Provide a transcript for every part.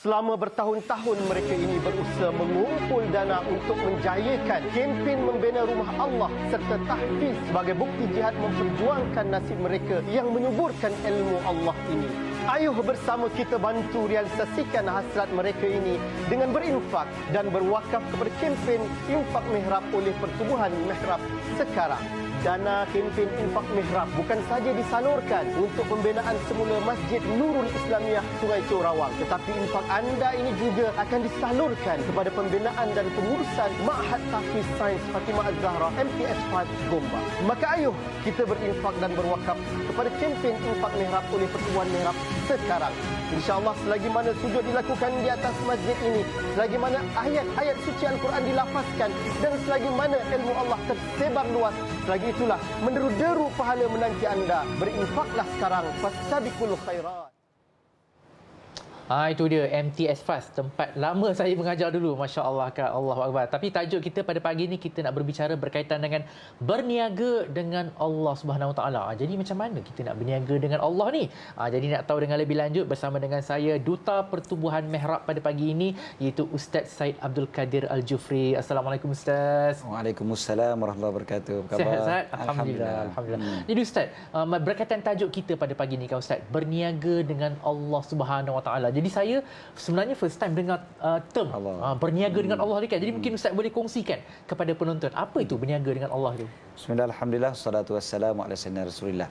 Selama bertahun-tahun mereka ini berusaha mengumpul dana untuk menjayakan kempen membina rumah Allah serta tahfiz sebagai bukti jihad memperjuangkan nasib mereka yang menyuburkan ilmu Allah ini. Ayuh bersama kita bantu realisasikan hasrat mereka ini dengan berinfak dan berwakaf kepada kempen Infak Mihrab oleh Pertubuhan Mihrab sekarang. Dana kempen Infak Mihrab bukan saja disalurkan untuk pembinaan semula Masjid Nurul Islamiyah Sungai Corawang, tetapi infak anda ini juga akan disalurkan kepada pembinaan dan pengurusan Ma'had Tahfiz Sains Fatimah Az-Zahra MTS 5 Gombak. Maka ayuh kita berinfak dan berwakaf kepada kempen Infak Mihrab oleh Pertubuhan Mihrab sekarang. InsyaAllah selagi mana sujud dilakukan di atas masjid ini, selagi mana ayat-ayat suci Al-Quran dilafazkan dan selagi mana ilmu Allah tersebar luas, selagi itulah menderu-deru pahala menanti anda. Berinfaklah sekarang, fastabiqul khairat. Itu dia MTS Fast, tempat lama saya mengajar dulu. Masya Allah, Kak. Allahu Akbar. Tapi tajuk kita pada pagi ini kita nak berbicara berkaitan dengan berniaga dengan Allah Subhanahu Wa Taala. Jadi macam mana kita nak berniaga dengan Allah ni? Jadi nak tahu dengan lebih lanjut bersama dengan saya Duta Pertubuhan Mihrab pada pagi ini, iaitu Ustaz Said Abdul Qadir Al-Jufri. Assalamualaikum Ustaz. Waalaikumsalam warahmatullahi wabarakatuh. Apa khabar? Sihat Ustaz? Alhamdulillah. Jadi Ustaz, berkaitan tajuk kita pada pagi ini, Kak Ustaz, berniaga dengan Allah Subhanahu Wa Taala. Jadi saya sebenarnya first time dengar term berniaga dengan Allah ni, kan. Jadi mungkin Ustaz boleh kongsikan kepada penonton apa itu berniaga dengan Allah tu. Bismillah, alhamdulillah, salatu wassalamu ala sayyidina Rasulillah.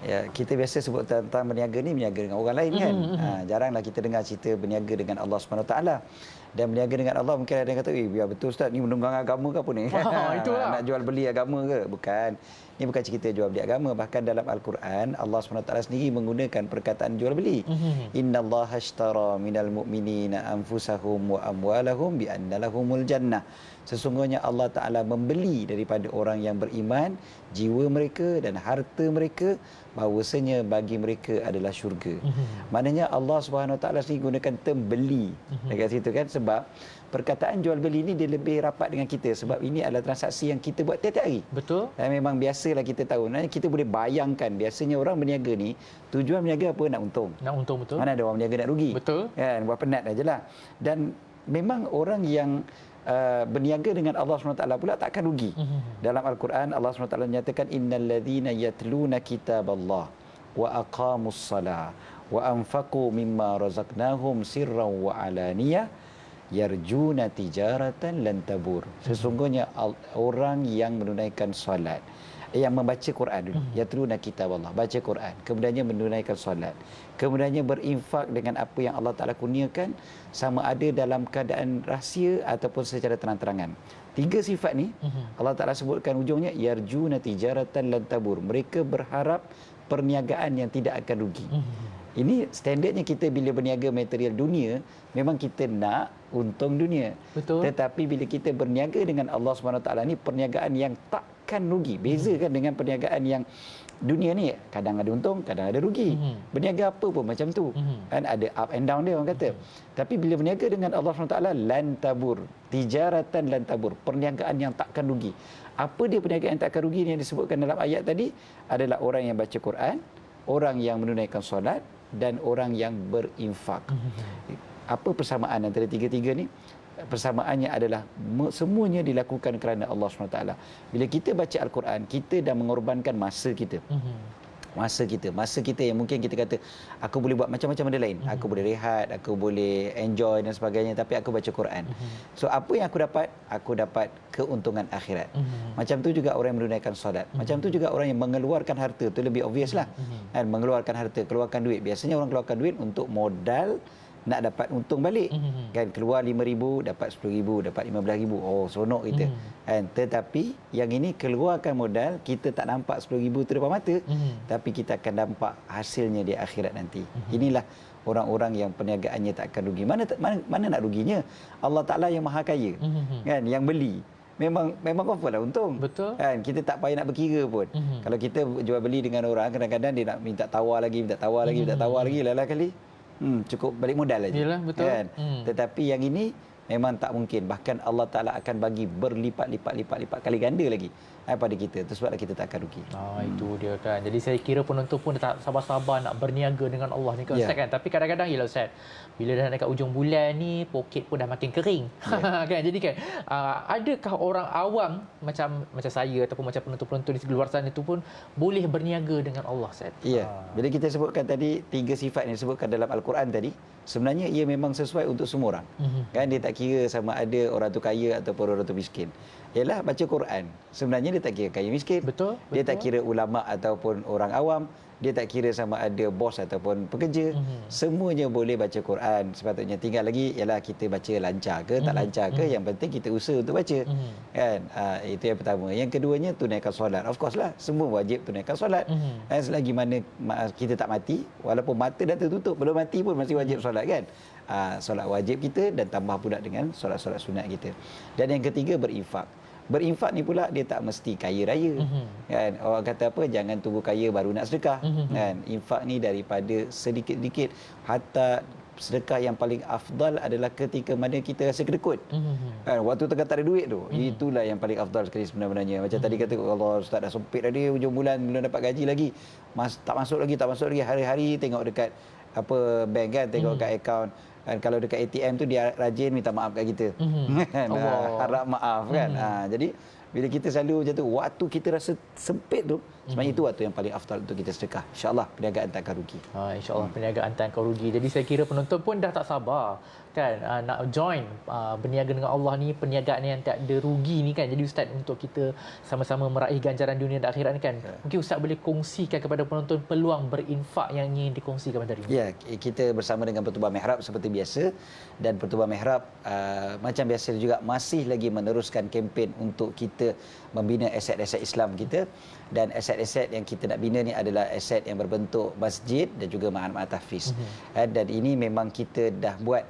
Ya, kita biasa sebut tentang berniaga ni berniaga dengan orang lain, kan. Jaranglah kita dengar cerita berniaga dengan Allah Subhanahu Wa Taala. Dan berniaga dengan Allah, mungkin ada yang kata, biar betul Ustaz, ni menunggang agama ke apa ni? Itulah. Nak jual beli agama ke? Bukan. Ini bukan cerita jual beli agama. Bahkan dalam Al-Quran, Allah SWT sendiri menggunakan perkataan jual beli. Innallaha ashtara minal mu'minina anfusahum wa amwalahum bi anna lahumul jannah. Sesungguhnya Allah Ta'ala membeli daripada orang yang beriman jiwa mereka dan harta mereka, bahawasanya bagi mereka adalah syurga. Maknanya Allah Subhanahu Taala sendiri gunakan term beli dekat situ, kan. Sebab perkataan jual beli ini dia lebih rapat dengan kita, sebab ini adalah transaksi yang kita buat tiap-tiap hari. Betul. Dan memang biasalah kita tahu. Kita boleh bayangkan biasanya orang berniaga ni tujuan berniaga apa? Nak untung. Nak untung, betul. Mana ada orang berniaga nak rugi? Betul. Kan, buat penat ajalah. Dan memang orang yang berniaga dengan Allah SWT pula takkan rugi. Dalam Al-Quran Allah SWT menyatakan innal ladzina yatluna kitaballah wa aqamus salah wa anfaqu mimma razaqnahum sirran wa alaniyah yarjuna tijaratan lan tabur. Sesungguhnya orang yang menunaikan solat, yang membaca Quran dulu, yatluna kitaballah, baca Quran, kemudiannya menunaikan solat, kemudiannya berinfak dengan apa yang Allah Taala kurniakan, sama ada dalam keadaan rahsia ataupun secara terang-terangan. Tiga sifat ni Allah Taala sebutkan ujungnya yarjuna tijaratan lan tabur. Mereka berharap perniagaan yang tidak akan rugi. Ini standardnya kita bila berniaga material dunia, memang kita nak untung dunia. Betul. Tetapi bila kita berniaga dengan Allah SWT ni, perniagaan yang takkan rugi. Beza kan dengan perniagaan yang dunia ni, kadang ada untung, kadang ada rugi. Berniaga apa pun macam tu. Kan ada up and down dia, orang kata. Tapi bila berniaga dengan Allah SWT, lan tabur, tijaratan lan tabur, perniagaan yang takkan rugi. Apa dia perniagaan yang takkan rugi ni yang disebutkan dalam ayat tadi? Adalah orang yang baca Quran, orang yang menunaikan solat, dan orang yang berinfak. Apa persamaan antara tiga-tiga ni? Persamaannya adalah semuanya dilakukan kerana Allah SWT. Bila kita baca Al-Quran, kita dah mengorbankan masa kita. Masa kita yang mungkin kita kata aku boleh buat macam-macam benda lain. Aku boleh rehat, aku boleh enjoy dan sebagainya, tapi aku baca Quran. So apa yang aku dapat? Aku dapat keuntungan akhirat. Macam tu juga orang yang menunaikan solat. Macam tu juga orang yang mengeluarkan harta. Tu lebih obvious lah. Kan, mengeluarkan harta, keluarkan duit. Biasanya orang keluarkan duit untuk modal nak dapat untung balik. Kan, keluar 5,000 dapat 10,000, dapat 15,000. Oh, seronok kita. Kan, tetapi yang ini keluarkan modal, kita tak nampak 10,000 tu depan mata, tapi kita akan nampak hasilnya di akhirat nanti. Inilah orang-orang yang perniagaannya tak akan rugi. Mana nak ruginya? Allah Taala yang Maha Kaya. Kan, yang beli. Memang confirm lah untung. Betul. Kan, kita tak payah nak berkira pun. Kalau kita jual beli dengan orang, kadang-kadang dia nak minta tawar lagi, lala kali cukup balik modal aja. Yalah, betul. Kan? Tetapi yang ini memang tak mungkin. Bahkan Allah Ta'ala akan bagi berlipat-lipat kali ganda lagi pada kita. Itu sebablah kita tak akan rugi. Itu dia kan. Jadi saya kira penonton pun tak sabar-sabar nak berniaga dengan Allah ni kan Ustaz kan. Tapi kadang-kadang yelah Ustaz, bila dah dekat ujung bulan ni, poket pun dah makin kering. Kan? Jadi kan, adakah orang awam macam saya ataupun macam penonton-penonton di luar sana tu pun boleh berniaga dengan Allah Ustaz? Ya. Bila kita sebutkan tadi 3 sifat yang disebutkan dalam Al-Quran tadi, sebenarnya ia memang sesuai untuk semua orang. Kan dia tak kira sama ada orang tu kaya ataupun orang tu miskin. Ialah baca Quran. Sebenarnya dia tak kira kaya miskin. Betul. Dia tak kira ulama ataupun orang awam. Dia tak kira sama ada bos ataupun pekerja. Semuanya boleh baca Quran. Sepatutnya tinggal lagi ialah kita baca lancar ke tak lancar ke. Yang penting kita usaha untuk baca. Kan? Itu yang pertama. Yang keduanya tunaikan solat. Of course lah, semua wajib tunaikan solat. Selagi mana kita tak mati, walaupun mata dah tertutup, belum mati pun masih wajib solat kan. Solat wajib kita dan tambah pula dengan solat-solat sunat kita. Dan yang ketiga berinfak. Berinfak ni pula dia tak mesti kaya raya. Kan? Orang kata apa, jangan tunggu kaya baru nak sedekah. Kan? Infak ni daripada sedikit-sedikit, hatta sedekah yang paling afdal adalah ketika mana kita rasa kedekut. Kan? Waktu tengah tak ada duit tu, itulah yang paling afdal sekali sebenarnya. Macam tadi kata, Allah Ustaz dah sempit dah dia, hujung bulan belum dapat gaji lagi. Tak masuk lagi. Hari-hari tengok dekat bank kan, tengok kat akaun. Dan kalau dekat ATM tu dia rajin minta maaf kat kita. Harap maaf kan. Jadi bila kita selalu macam tu, waktu kita rasa sempit tu, sebenarnya itu waktu yang paling afdal untuk kita sedekah. InsyaAllah perniagaan tak akan rugi. InsyaAllah perniagaan tak akan rugi. Jadi saya kira penonton pun dah tak sabar kan nak join berniaga dengan Allah ni, perniagaan yang tak ada rugi ni kan. Jadi Ustaz, untuk kita sama-sama meraih ganjaran dunia dan akhirat ni kan, mungkin Ustaz boleh kongsikan kepada penonton peluang berinfak yang ingin dikongsikan pada hari ini. Ya, kita bersama dengan Pertubuhan Mihrab seperti biasa, dan Pertubuhan Mihrab macam biasa juga masih lagi meneruskan kempen untuk kita membina aset-aset Islam kita. Dan aset-aset yang kita nak bina ni adalah aset yang berbentuk masjid dan juga ma'had tahfiz. Dan ini memang kita dah buat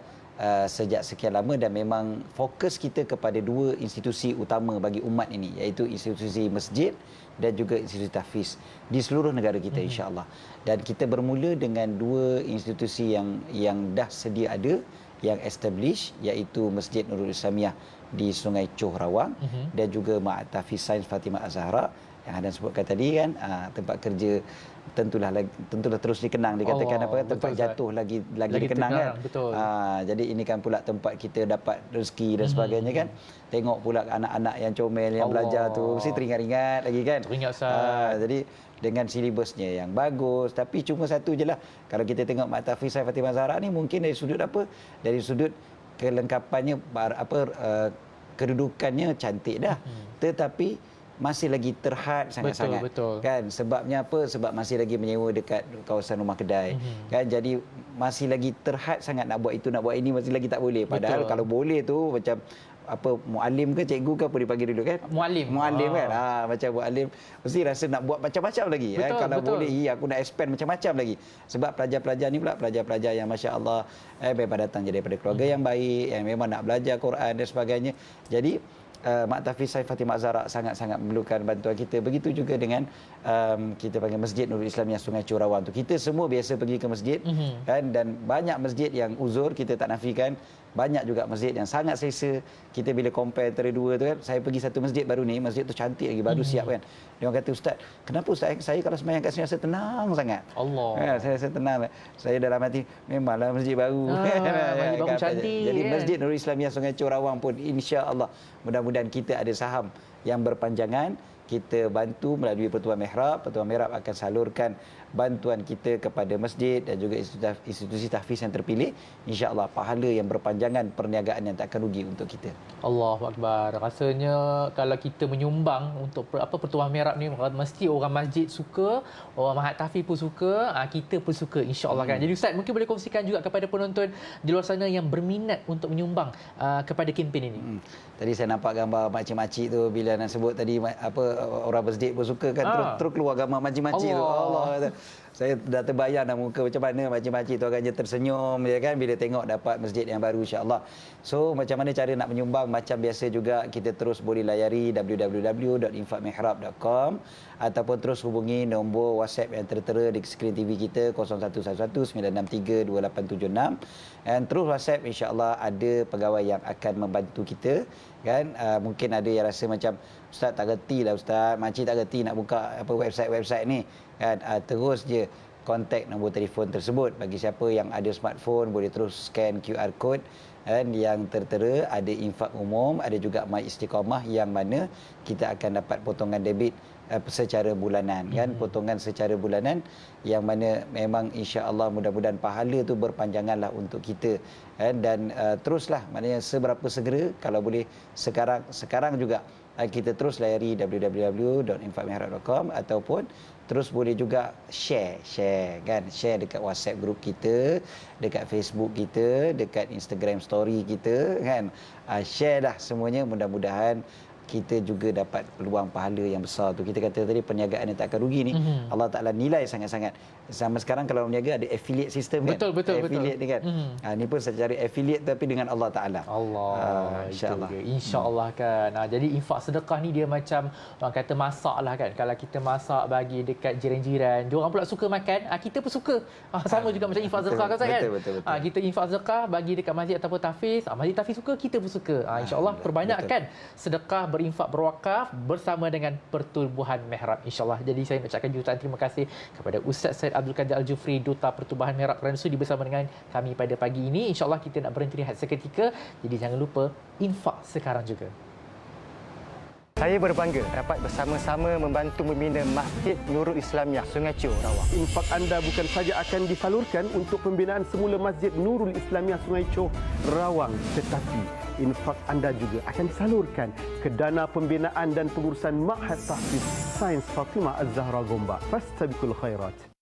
sejak sekian lama, dan memang fokus kita kepada 2 institusi utama bagi umat ini, iaitu institusi masjid dan juga institusi tahfiz di seluruh negara kita insya-Allah. Dan kita bermula dengan 2 institusi yang dah sedia ada, yang established, iaitu Masjid Nurul Islamiyah di Sungai Choh Rawang dan juga Ma'had Tahfiz Sains Fatimah Az-Zahra yang anda sebutkan tadi kan. Tempat kerja tentulah terus dikenang, dikatakan tempat jatuh lagi dikenang kan. Betul. Jadi ini kan pula tempat kita dapat rezeki dan sebagainya kan. Tengok pula anak-anak yang comel yang belajar tu mesti teringat-ingat lagi kan. Teringat Ustaz. Jadi dengan silibusnya yang bagus, tapi cuma satu je lah, kalau kita tengok Ma'had Tahfiz Sains Fatimah Az-Zahra ni mungkin dari sudut dari sudut kelengkapannya kedudukannya cantik dah, tetapi masih lagi terhad sangat-sangat. Betul. Kan sebabnya apa? Sebab masih lagi menyewa dekat kawasan rumah kedai. Kan jadi masih lagi terhad sangat, nak buat itu nak buat ini masih lagi tak boleh. Padahal kalau boleh tu macam muallim ke cikgu ke apa dipanggil dulu kan? Muallim kan. Macam muallim mesti rasa nak buat macam-macam lagi. Kalau boleh aku nak expand macam-macam lagi. Sebab pelajar-pelajar ni pula pelajar-pelajar yang masya-Allah memang datang daripada keluarga yang baik, yang memang nak belajar Quran dan sebagainya. Jadi Ma'had Tahfiz Sains Fatimah Az-Zahra sangat-sangat memerlukan bantuan kita. Begitu juga dengan kita panggil Masjid Nurul Islamiyah Sungai Choh Rawang tu. Kita semua biasa pergi ke masjid kan, dan banyak masjid yang uzur, kita tak nafikan. Banyak juga masjid yang sangat selesa. Kita bila compare antara 2 tu kan, saya pergi satu masjid baru ni, masjid tu cantik lagi, baru siap kan. Dia orang kata, Ustaz, kenapa Ustaz? Saya kalau sembahyang kat sini rasa tenang sangat. Allah. Saya rasa tenang. Saya dalam hati, memanglah masjid baru. Masjid baru cantik. Jadi Masjid Nurul Islamiyah Sungai Choh Rawang pun insya-Allah mudah-mudahan kita ada saham yang berpanjangan. Kita bantu melalui Pertubuhan Mihrab. Pertubuhan Mihrab akan salurkan bantuan kita kepada masjid dan juga institusi tahfiz yang terpilih. InsyaAllah pahala yang berpanjangan, perniagaan yang tak akan rugi untuk kita. Allahu Akbar. Rasanya kalau kita menyumbang untuk Pertubuhan Mihrab ni, mesti orang masjid suka, orang Ma'had Tahfiz pun suka, kita pun suka insya-Allah kan. Jadi Ustaz mungkin boleh kongsikan juga kepada penonton di luar sana yang berminat untuk menyumbang kepada kempen ini. Tadi saya nampak gambar makcik-makcik tu bila nak sebut tadi orang masjid pun suka kan, terus keluar gambar makcik-makcik tu. Allah kata. Saya dah terbayang dah muka macam mana makcik-makcik tu akannya tersenyum ya kan bila tengok dapat masjid yang baru insya-Allah. So macam mana cara nak menyumbang, macam biasa juga kita terus boleh layari www.infakmihrab.com ataupun terus hubungi nombor WhatsApp yang tertera di skrin TV kita 0111-963-2876 dan terus WhatsApp insya-Allah ada pegawai yang akan membantu kita kan. Mungkin ada yang rasa macam ustaz tak reti lah ustaz, makcik tak reti nak buka apa website ni kan. Terus je kontak nombor telefon tersebut. Bagi siapa yang ada smartphone boleh terus scan QR code kan, yang tertera. Ada infak umum, ada juga My Istiqamah yang mana kita akan dapat potongan debit secara bulanan kan, potongan secara bulanan yang mana memang insya-Allah mudah-mudahan pahala tu berpanjanganlah untuk kita kan. Dan teruslah maknanya seberapa segera kalau boleh sekarang juga kita terus layari www.infakmihrab.com ataupun terus boleh juga share kan, share dekat WhatsApp group kita, dekat Facebook kita, dekat Instagram story kita kan. Share dah semuanya, mudah-mudahan kita juga dapat peluang pahala yang besar tu. Kita kata tadi perniagaan yang tak akan rugi ni, Allah Ta'ala nilai sangat-sangat. Zaman sekarang kalau berniaga ada affiliate system kan. Betul. Affiliate ni kan. Ni pun saya cari affiliate tapi dengan Allah Ta'ala. InsyaAllah. InsyaAllah kan. Jadi infak sedekah ni dia macam orang kata masak lah kan. Kalau kita masak bagi dekat jiran-jiran, diorang pula suka makan, kita pun suka. Sama juga macam infak sedekah kan. Betul. Kita infak sedekah bagi dekat masjid ataupun tahfiz. Masjid tahfiz suka, kita pun suka. InsyaAllah perbanyakkan sedekah, berinfak, berwakaf bersama dengan Pertubuhan Mihrab insya-Allah. Jadi saya nak ucapkan jutaan terima kasih kepada Ustaz Syed Abdul Qadir Al-Jufri, Duta Pertubuhan Mihrab kerana sudi bersama dengan kami pada pagi ini. InsyaAllah kita nak berhenti rehat seketika. Jadi jangan lupa infak sekarang juga. Saya berbangga dapat bersama-sama membantu membina Masjid Nurul Islamiah Sungai Chio, Rawang. Infak anda bukan saja akan disalurkan untuk pembinaan semula Masjid Nurul Islamiah Sungai Chio, Rawang, tetapi infak anda juga akan disalurkan ke dana pembinaan dan pengurusan Ma'had Tahfiz Sains Fatimah Az-Zahra Gombak. Fastabiqul khairat.